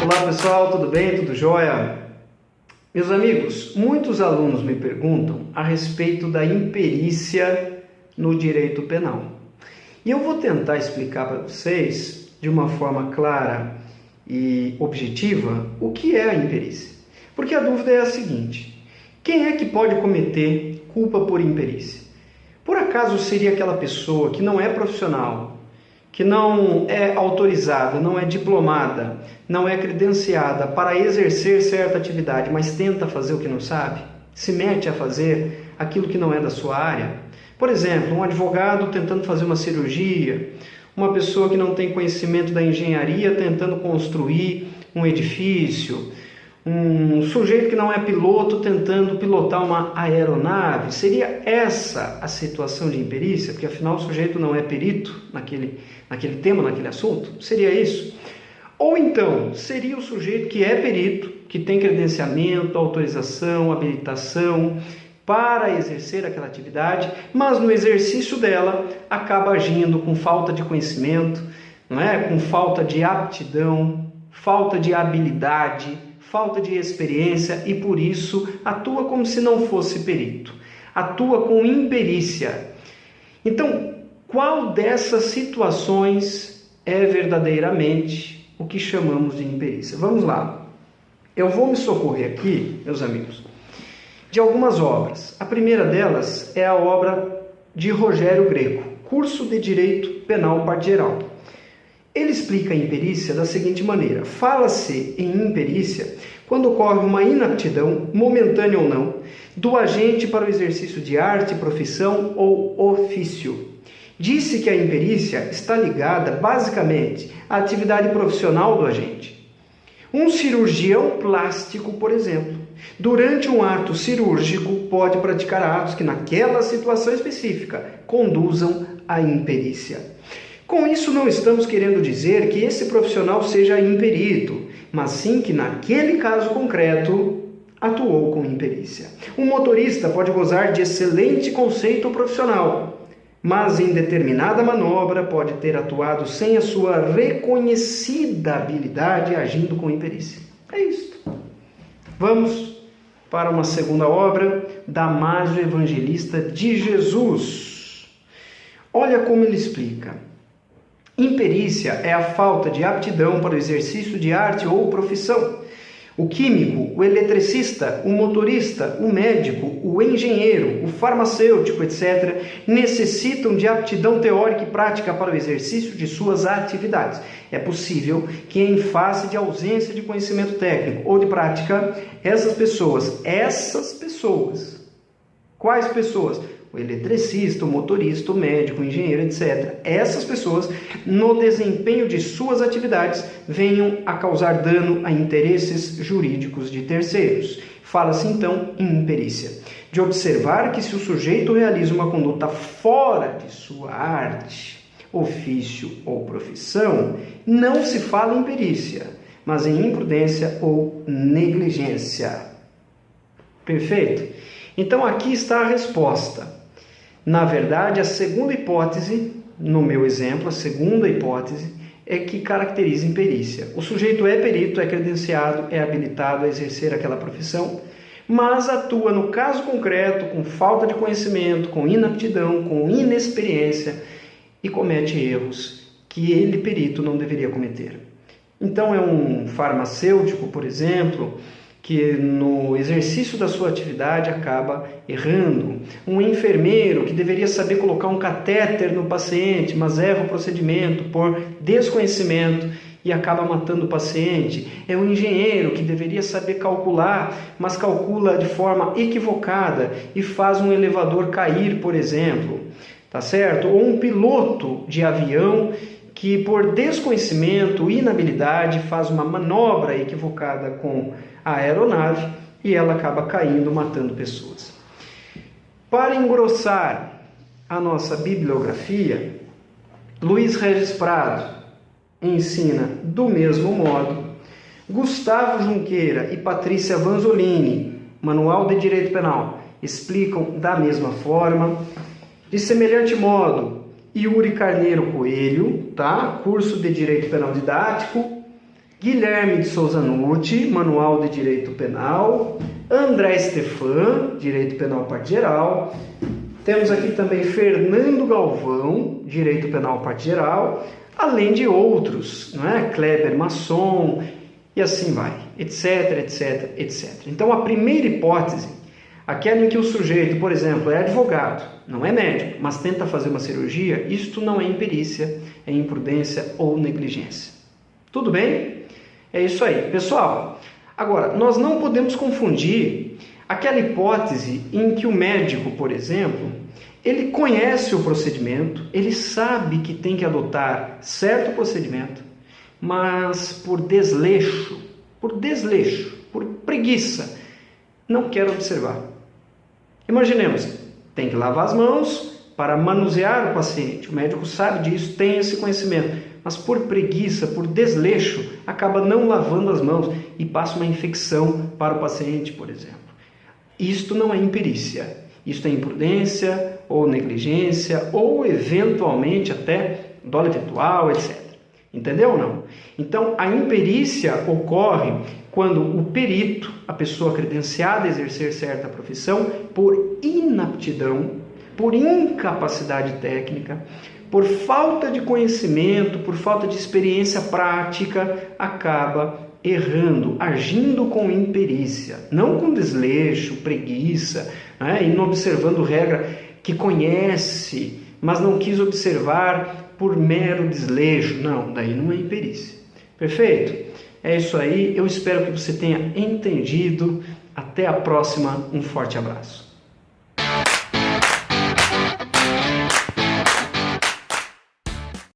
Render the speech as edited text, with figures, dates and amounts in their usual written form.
Olá pessoal, tudo bem? Tudo jóia? Meus amigos, muitos alunos me perguntam a respeito da imperícia no direito penal. E eu vou tentar explicar para vocês, de uma forma clara e objetiva, o que é a imperícia. Porque a dúvida é a seguinte: quem é que pode cometer culpa por imperícia? Por acaso seria aquela pessoa que não é profissional, que não é autorizada, não é diplomada, não é credenciada para exercer certa atividade, mas tenta fazer o que não sabe? Se mete a fazer aquilo que não é da sua área? Por exemplo, um advogado tentando fazer uma cirurgia, uma pessoa que não tem conhecimento da engenharia tentando construir um edifício, um sujeito que não é piloto tentando pilotar uma aeronave. Seria essa a situação de imperícia? Porque afinal o sujeito não é perito naquele tema, naquele assunto? Seria isso? Ou então, seria o sujeito que é perito, que tem credenciamento, autorização, habilitação para exercer aquela atividade, mas no exercício dela acaba agindo com falta de conhecimento, não é? Com falta de aptidão, falta de habilidade, falta de experiência e por isso atua como se não fosse perito, atua com imperícia. Então, qual dessas situações é verdadeiramente o que chamamos de imperícia? Vamos lá. Eu vou me socorrer aqui, meus amigos, de algumas obras. A primeira delas é a obra de Rogério Greco, Curso de Direito Penal Parte Geral. Ele explica a imperícia da seguinte maneira: fala-se em imperícia quando ocorre uma inaptidão, momentânea ou não, do agente para o exercício de arte, profissão ou ofício. Disse que a imperícia está ligada basicamente à atividade profissional do agente. Um cirurgião plástico, por exemplo, durante um ato cirúrgico pode praticar atos que naquela situação específica conduzam à imperícia. Com isso, não estamos querendo dizer que esse profissional seja imperito, mas sim que naquele caso concreto atuou com imperícia. Um motorista pode gozar de excelente conceito profissional, mas em determinada manobra pode ter atuado sem a sua reconhecida habilidade, agindo com imperícia. É isso. Vamos para uma segunda obra, Damásio Evangelista de Jesus. Olha como ele explica. Imperícia é a falta de aptidão para o exercício de arte ou profissão. O químico, o eletricista, o motorista, o médico, o engenheiro, o farmacêutico, etc., necessitam de aptidão teórica e prática para o exercício de suas atividades. É possível que, em face de ausência de conhecimento técnico ou de prática, essas pessoas, quais pessoas? O eletricista, o motorista, o médico, o engenheiro, etc. Essas pessoas, no desempenho de suas atividades, venham a causar dano a interesses jurídicos de terceiros. Fala-se então em imperícia. De observar que se o sujeito realiza uma conduta fora de sua arte, ofício ou profissão, não se fala em perícia, mas em imprudência ou negligência. Perfeito? Então aqui está a resposta. Na verdade, a segunda hipótese, no meu exemplo, a segunda hipótese é que caracteriza imperícia. O sujeito é perito, é credenciado, é habilitado a exercer aquela profissão, mas atua no caso concreto com falta de conhecimento, com inaptidão, com inexperiência e comete erros que ele, perito, não deveria cometer. Então é um farmacêutico, por exemplo, que no exercício da sua atividade acaba errando. Um enfermeiro que deveria saber colocar um catéter no paciente, mas erra o procedimento por desconhecimento e acaba matando o paciente. É um engenheiro que deveria saber calcular, mas calcula de forma equivocada e faz um elevador cair, por exemplo. Tá certo? Ou um piloto de avião que por desconhecimento, inabilidade, faz uma manobra equivocada com a aeronave e ela acaba caindo, matando pessoas. Para engrossar a nossa bibliografia, Luiz Regis Prado ensina do mesmo modo, Gustavo Junqueira e Patrícia Vanzolini, Manual de Direito Penal, explicam da mesma forma. De semelhante modo, Yuri Carneiro Coelho, tá? Curso de Direito Penal Didático, Guilherme de Souza Nutti, Manual de Direito Penal, André Stefan, Direito Penal Parte Geral, temos aqui também Fernando Galvão, Direito Penal Parte Geral, além de outros, não é? Kleber Masson, e assim vai, etc, etc, etc. Então, a primeira hipótese, aquela em que o sujeito, por exemplo, é advogado, não é médico, mas tenta fazer uma cirurgia, isto não é imperícia, é imprudência ou negligência. Tudo bem? É isso aí. Pessoal, agora, nós não podemos confundir aquela hipótese em que o médico, por exemplo, ele conhece o procedimento, ele sabe que tem que adotar certo procedimento, mas por desleixo, por preguiça, não quer observar. Imaginemos, tem que lavar as mãos para manusear o paciente. O médico sabe disso, tem esse conhecimento, mas por preguiça, por desleixo, acaba não lavando as mãos e passa uma infecção para o paciente, por exemplo. Isto não é imperícia, isto é imprudência ou negligência ou eventualmente até dolo eventual, etc. Entendeu ou não? Então, a imperícia ocorre quando o perito, a pessoa credenciada a exercer certa profissão, por inaptidão, por incapacidade técnica, por falta de conhecimento, por falta de experiência prática, acaba errando, agindo com imperícia, não com desleixo, preguiça, né? E não observando regra que conhece, mas não quis observar por mero desleixo. Não, daí não é imperícia. Perfeito? É isso aí, eu espero que você tenha entendido. Até a próxima, um forte abraço.